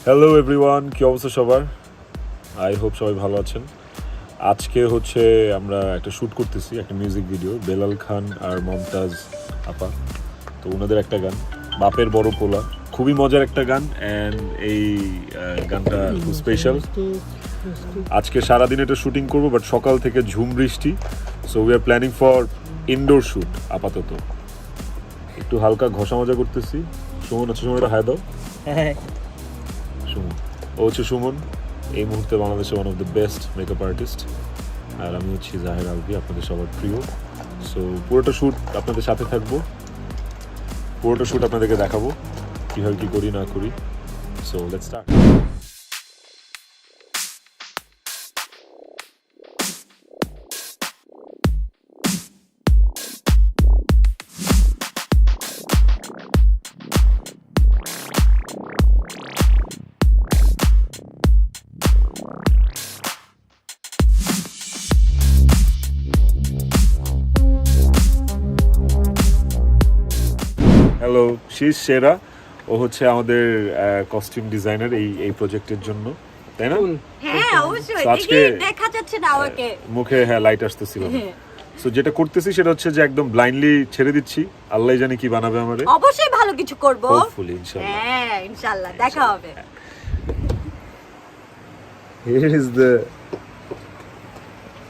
Hello everyone, কি অবস্থা সবার? আই হোপ সবাই ভালো আছেন। আজকে হচ্ছে আমরা একটা শ্যুট করতেছি, একটা মিউজিক ভিডিও, বেলাল খান আর মমতাজ আপা। তো ওনাদের একটা গান বাপের বড় পোলা, খুবই মজার একটা গান। অ্যান্ড এই গানটা খুব স্পেশাল। আজকে সারাদিন এটা শুটিং করবো, বাট সকাল থেকে ঝুম বৃষ্টি। So we are planning for indoor shoot আপাতত। একটু হালকা ঘষা মজা করতেছি। সুমন আছে, সুমন এটা হায় দাও। সুমন, ও হচ্ছে সুমন, এই মুহূর্তে বাংলাদেশে one of the best makeup artist. আর আমি হচ্ছি জাহের আলভি, আপনাদের সবার প্রিয়। সো পুরোটা শ্যুট আপনাদের সাথে থাকবো, পুরোটা শ্যুট আপনাদেরকে দেখাবো কীভাবে কী করি না করি। So let's start. হ্যালো, শীষ সেরা, ও হচ্ছে আমাদের কস্টিউম ডিজাইনার এই প্রজেক্টের জন্য, তাই না? হ্যাঁ অবশ্যই। আজকে দেখা যাচ্ছে না আমাকে, মুখে লাইট আসতেছিল। সো যেটা করতেছি সেটা হচ্ছে যে একদম ব্লাইন্ডলি ছেড়ে দিচ্ছি, আল্লাহ জানে কি বানাবে আমারে। অবশ্যই ভালো কিছু করব, হোপফুলি ইনশাআল্লাহ। হ্যাঁ ইনশাআল্লাহ দেখা হবে। Here is the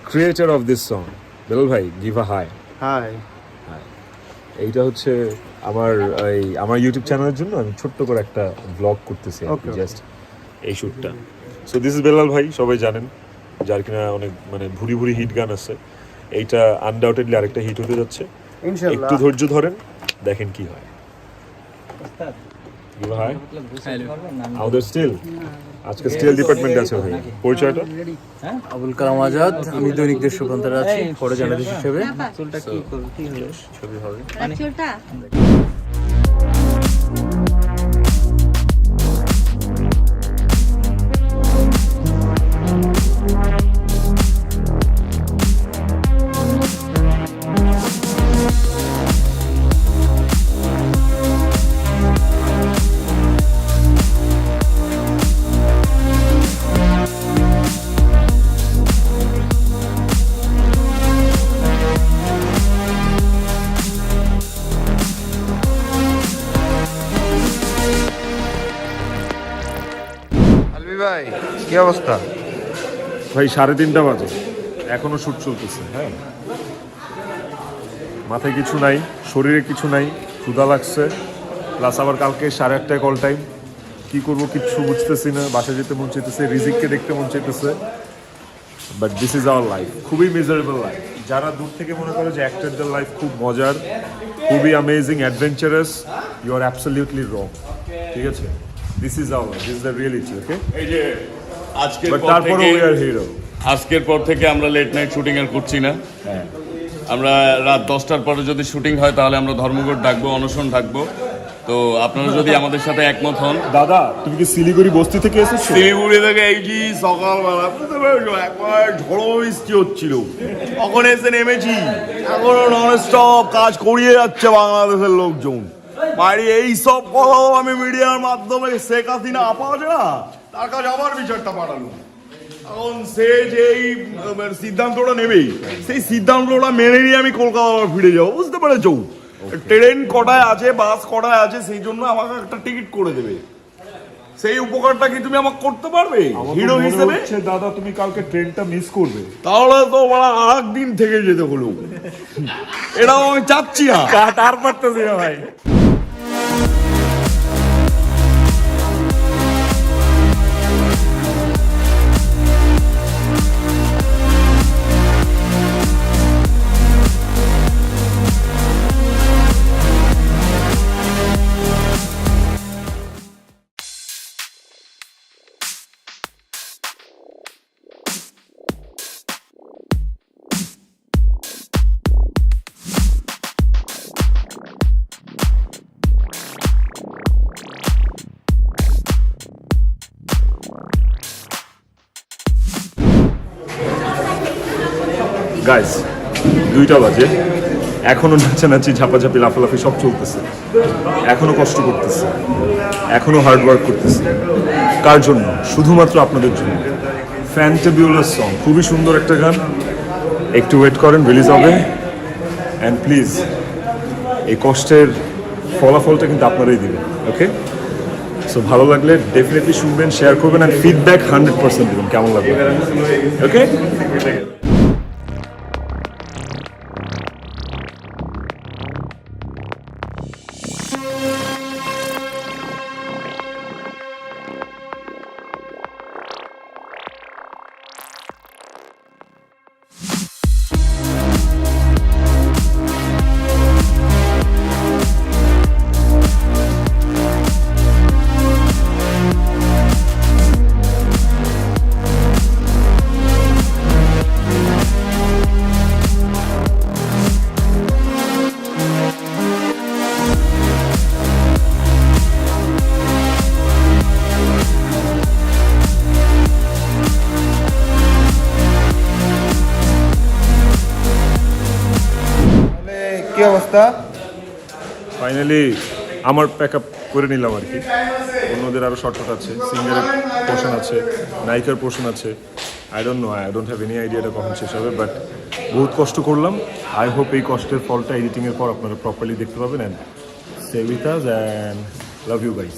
creator of this song. Belal ভাই, give a hi. হাই। এইটা হচ্ছে আমার ইউটিউব চ্যানেলের জন্য আমি ছোট্ট করে একটা ব্লগ করতেছি জাস্ট এই শ্যুটটা। সো দিস ইজ বেলাল ভাই, সবাই জানেন, যার কিনা অনেক মানে ভুরি ভুরি হিট গান আছে। এইটা আনডাউটেডলি আরেকটা হিট হতে যাচ্ছে। ইনশাআল্লাহ। একটু ধৈর্য ধরেন, দেখেন কি হয়। হাই, আমাদের স্টিল আজকে স্টিল ডিপার্টমেন্টে আছে ভাই। পরিচয়টা? আবুল কালাম আজাদ, আমি দৈনিক দেশ রূপান্তরে আছি ফটো জার্নালিস্ট হিসেবে। চুলটা কি করব, কি হলো? ছবি হবে। চুলটা আলবি ভাই, কি অবস্থা? ভাই 3:30 বাজে, এখনো শ্যুট চলতেছে। হ্যাঁ, মাথায় কিছু নাই, শরীরে কিছু নাই, ক্ষুধা লাগছে, প্লাস আবার কালকে 8:30টায় কল টাইম। কী করবো কিচ্ছু বুঝতেছি না, বাসা যেতে মন চাইতেছে, রিজিককে দেখতে মন চাইতেছে। But this is our life, খুবই মিজারেবল লাইফ। যারা দূর থেকে মনে করে যে অ্যাক্টরদের লাইফ খুব মজার, খুবই amazing, adventurous, you are absolutely wrong. ঠিক আছে, this is our life, this is the reality. Okay, এই যে আজকের বাট পর তারপরে থেকে উই আর হিরো। আজকের পর থেকে আমরা লেট নাইট শুটিং আর করছি না। হ্যাঁ, আমরা রাত 10টার পরে যদি শুটিং হয় তাহলে আমরা ধর্মঘট ডাকবো, অনশন ডাকবো। তো আপনারা যদি আমাদের সাথে একমত হন। দাদা তুমি কি শিলিগুড়ি বস্তি থেকে এসেছো? শিলিগুড়ি থেকে এই যে সকালবেলা বুঝতে পেরেছো, একবার ঝড়ো বৃষ্টি হচ্ছিল, তখন এসে নেমেছি। এখনো নন স্টপ কাজ করিয়ে যাচ্ছে বাংলাদেশের লোকজন। বাড়ি এই সব কথাও আমি মিডিয়ার মাধ্যমে শেখ হাসিনা আপা আছে না, তার কাছে আবার বিচারটা পাঠালো। এখন সে যে এই সিদ্ধান্তটা নেবেই, সেই সিদ্ধান্তটা মেনে নিয়ে আমি কলকাতা আবার ফিরে যাবো, বুঝতে পেরেছো? ট্রেন কটায় আছে, বাস কটায় আছে, সেই জন্য আমাকে একটা টিকিট করে দেবে। সেই উপকারটা কি তুমি আমাকে করতে পারবে হিরো হিসেবে? দাদা তুমি কালকে ট্রেনটা মিস করবে, তাহলে তো মানে আর দিন থেকে যেতে হলো। এটাও আমি চাচ্ছি না। তার পারতেছি না ভাই। গাইস 2টা বাজে, এখনো নাচানাচি, ঝাপাঝাপি, লাফালাফি সব চলতেছে, এখনো কষ্ট করতেছে, এখনো হার্ড ওয়ার্ক করতেছে। কার জন্য? শুধুমাত্র আপনাদের জন্য। ফ্যান্টাবিউলাস সং, খুবই সুন্দর একটা গান, একটু ওয়েট করেন, রিলিজ হবে। অ্যান্ড প্লিজ এই কষ্টের ফলাফলটা কিন্তু আপনারাই দিবেন, ওকে? সো ভালো লাগলে ডেফিনেটলি শুনবেন, শেয়ার করবেন, অ্যান্ড ফিডব্যাক 100% দেবেন কেমন লাগবে, ওকে? কি অবস্থা? ফাইনালি আমার প্যাক আপ করে নিলাম আর কি। অন্যদের আরও শর্টকাট আছে, সিঙ্গারের পোর্শন আছে, নায়িকার পোর্শন আছে। I don't know, I don't have any idea এটা কখন শেষ হবে, বাট বহুত কষ্ট করলাম। আই হোপ এই কষ্টের ফলটা এডিটিংয়ের পর আপনারা প্রপারলি দেখতে পাবেন। And stay with us and love you guys.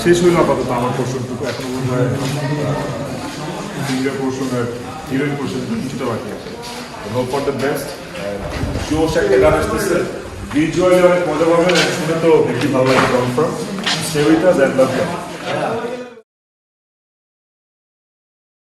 শেষ হইল আপাতত আমার পোর্শনটুকু, এখনো মনে হয় সিঙ্গার পোর্শন আর হিরোইন পোর্শন কিছুটা বাকি আছে। Hope for the best. জোশ একটা গান আসতেছে, ভিজুয়ালি অনেক মজা পাবেন, শুনে তো বেশি ভালো লাগে। Confirm, stay with us and love you.